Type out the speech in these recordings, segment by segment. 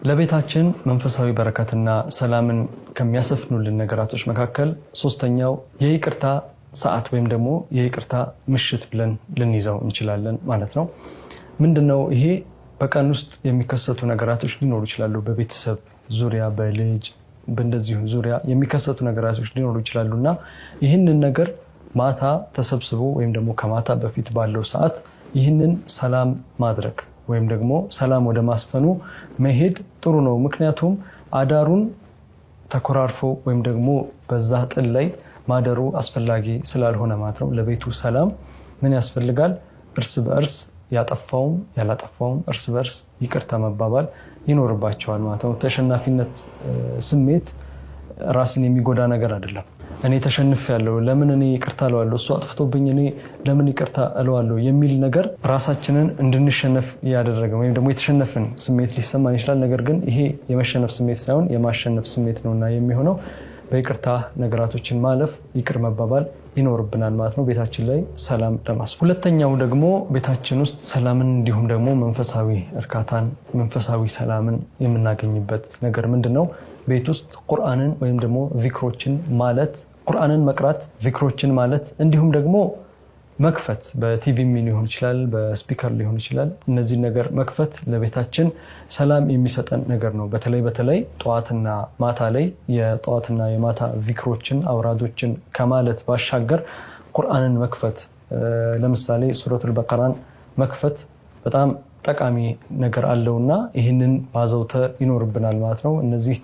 ለቤታችን መንፈሳዊ በረከትና ሰላምን ከሚያሰፍኑልን ነገራቶች መካከል ሶስተኛው የይቅርታ ሰዓት ወይም ደግሞ የይቅርታ ምሽት ብለን ልንይዘው እንችላለን ማለት ነው። ምንድነው ይሄ? በቀን ውስጥ የሚከሰቱ ነገራቶች ሊኖሩ ይችላሉ። በቤተሰብ ዙሪያ፣ በልጅ በእንደዚሁ ዙሪያ የሚከሰቱ ነገራቶች ሊኖሩ ይችላሉና ይህንን ነገር ማታ ተሰብስቦ ወይም ደግሞ ከማታ በፊት ባለው ሰዓት ይህንን ሰላም ማድረግ ወይም ደግሞ ሰላም ወደ ማስፈኑ መሄድ ጥሩ ነው። ምክንያቱም አዳሩን ተኮራርፎ ወይም ደግሞ በዛ ጥል ላይ ማደሩ አስፈላጊ ስላልሆነ ማለት ነው። ለቤቱ ሰላም ምን ያስፈልጋል? እርስ በእርስ ያጠፋውም ያላጠፋውም እርስ በእርስ ይቅርታ መባባል ይኖርባቸዋል ማለት ነው። ተሸናፊነት ስሜት ራስን የሚጎዳ ነገር አይደለም። እኔ ተሸንፌያለሁ፣ ለምን እኔ ይቅርታ እለዋለሁ፣ እሱ አጥፍቶብኝ እኔ ለምን ይቅርታ እለዋለሁ የሚል ነገር ራሳችንን እንድንሸነፍ ያደረገ ወይም ደግሞ የተሸነፍን ስሜት ሊሰማን ይችላል። ነገር ግን ይሄ የመሸነፍ ስሜት ሳይሆን የማሸነፍ ስሜት ነውና የሚሆነው በይቅርታ ነገራቶችን ማለፍ ይቅር መባባል ይኖርብናል ማለት ነው፣ ቤታችን ላይ ሰላም ለማስፈን። ሁለተኛው ደግሞ ቤታችን ውስጥ ሰላምን እንዲሁም ደግሞ መንፈሳዊ እርካታን መንፈሳዊ ሰላምን የምናገኝበት ነገር ምንድነው? ቤት ውስጥ ቁርአንን ወይም ደግሞ ዚክሮችን ማለት ቁርአንን መቅራት ዚክሮችን ማለት እንዲሁም ደግሞ መክፈት በቲቪ ሊሆን ይችላል፣ በስፒከር ሊሆን ይችላል። እነዚህ ነገር መክፈት ለቤታችን ሰላም የሚሰጠን ነገር ነው። በተለይ ጠዋትና ማታ ላይ የጠዋትና የማታ ዚክሮችን አውራዶችን ከማለት ባሻገር ቁርአንን መክፈት ለምሳሌ ሱረቱል በቀራን መክፈት በጣም ጠቃሚ ነገር አለውና ይህንን ማዘውተር ይኖርብናል ማለት ነው። እነዚህ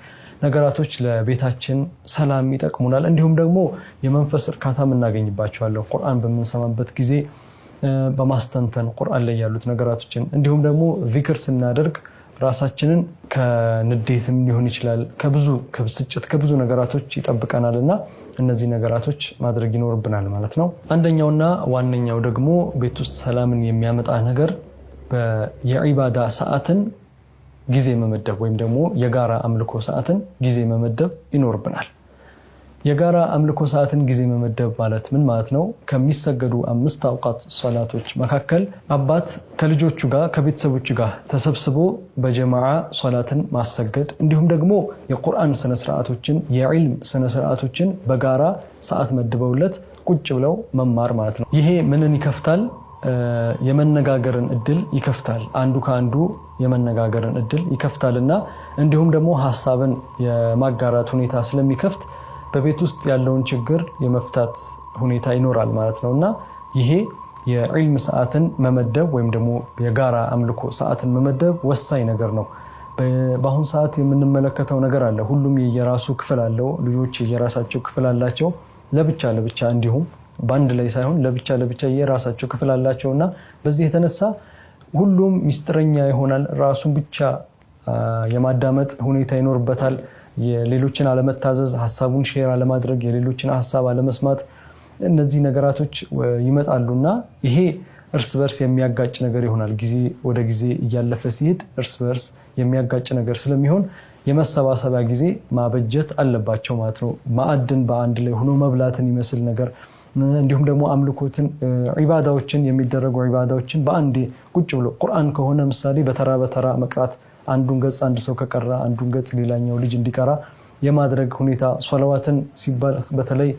ነገራቶች ለቤታችን ሰላም ይጠቅሙናል። እንዲሁም ደግሞ የመንፈስ እርካታ እናገኝባቸዋለን። ቁርአን በምንሰማበት ጊዜ በማስተንተን ቁርአን ላይ ያሉት ነገራቶችን እንዲሁም ደግሞ ዚክር ስናደርግ ራሳችንን ከንዴትም ሊሆን ይችላል ከብስጭት ከብዙ ነገራቶች ይጠብቀናልና እነዚህ ነገራቶች ማድረግ ይኖርብናል ማለት ነው። አንደኛውና ዋነኛው ደግሞ ቤት ውስጥ ሰላምን የሚያመጣ ነገር የዒባዳ ሰዓትን ጊዜ መመደብ ወይም ደግሞ የጋራ አምልኮ ሰዓትን ጊዜ መመደብ ይኖርብናል። የጋራ አምልኮ ሰዓትን ጊዜ መመደብ ማለት ምን ማለት ነው? ከሚሰገዱ 5 አውቃት ሶላቶች መካከል አባት ከልጆቹ ጋር ከቤተሰቦቹ ጋር ተሰብስቦ በጀማዓ ሶላትን ማሰገድ እንዲሁም ደግሞ የቁርአን ስነ ስርዓቶችን የዒልም ስነ ስርዓቶችን በጋራ ሰዓት መድበውለት ቁጭ ብለው መማር ማለት ነው። ይሄ ምንን ይከፍታል? የመነጋገርን እድል ይከፍታል። አንዱ ከአንዱ የመነጋገርን እድል ይከፍታልና እንዲሁም ደግሞ ሐሳብን የማጋራት ሁኔታ ስለሚከፍት በቤት ውስጥ ያለውን ችግር የመፍታት ሁኔታ ይኖራል ማለት ነውና ይሄ የዒልም ሰዓትን መመደብ ወይም ደግሞ የጋራ አምልኮ ሰዓትን መመደብ ወሳኝ ነገር ነው። በአሁን ሰዓት የምንመለከተው ነገር አለ። ሁሉም የየራሱ ክፍል አለው። ልጆች የየራሳቸው ክፍል አላቸው። ለብቻ እንዲሁም ባንድ ላይ ሳይሆን ለብቻ የራሳቸው ክፍል አላቸውና በዚህ የተነሳ ሁሉም ሚስጥረኛ ይሆናል። ራሱን ብቻ የማዳመጥ ሁኔታ ይኖርበታል። የሌሎችን አለመታዘዝ፣ ሐሳቡን ሼር አለማድረግ፣ የሌሎችን ሐሳብ አለመስማት እነዚህ ነገራቶች ይመጣሉና ይሄ እርስ በርስ የሚያጋጭ ነገር ይሆናል። ጊዜ ወደ ጊዜ እያለፈ ሲሄድ እርስ በርስ የሚያጋጭ ነገር ስለሚሆን የመሰባሰቢያ ጊዜ ማበጀት አለባቸው ማለት ነው። ማዕድን በአንድ ላይ ሆኖ መብላትን ይመስል ነገር እንዲሁም ደግሞ አምልኮትን ዒባዳዎችን የሚደረጉ ዒባዳዎችን በአንዴ ቁጭ ብሎ ቁርአን ከሆነ ምሳሌ በተራ መቅራት አንዱን ገጽ አንድ ሰው ከቀራ አንዱን ገጽ ሌላኛው ልጅ እንዲቀራ የማድረግ ሁኔታ ሶላዋትን ሲባል በተለይ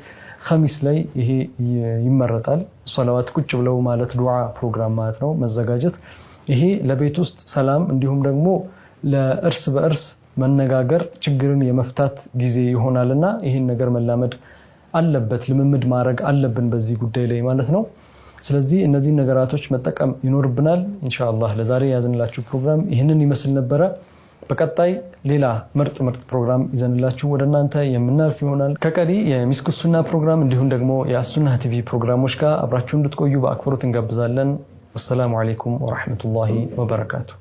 ኸሚስ ላይ ይሄ ይመረጣል። ሶላዋት ቁጭ ብለው ማለት ዱዓ ፕሮግራም ማለት ነው መዘጋጀት። ይሄ ለቤት ውስጥ ሰላም እንዲሁም ደግሞ ለእርስ በእርስ መነጋገር ችግርን የመፍታት ጊዜ ይሆናልና ይህን ነገር መላመድ አለበት፣ ልምምድ ማድረግ አለብን በዚህ ጉዳይ ላይ ማለት ነው። ስለዚህ እነዚህ ነገራቶች መጠቀም ይኖርብናል። ኢንሻአላህ ለዛሬ ያዝንላችሁ ፕሮግራም ይህንን ይመስል ነበረ። በቀጣይ ሌላ ምርጥ ፕሮግራም ይዘንላችሁ ወደ እናንተ የምናልፍ ይሆናል። ከቀሪ የሚስኩ ሱና ፕሮግራም እንዲሁም ደግሞ የአሱና ቲቪ ፕሮግራሞች ጋር አብራችሁ እንድትቆዩ በአክብሮት እንጋብዛለን። ወሰላሙ አለይኩም ወራህመቱላሂ ወበረካቱ።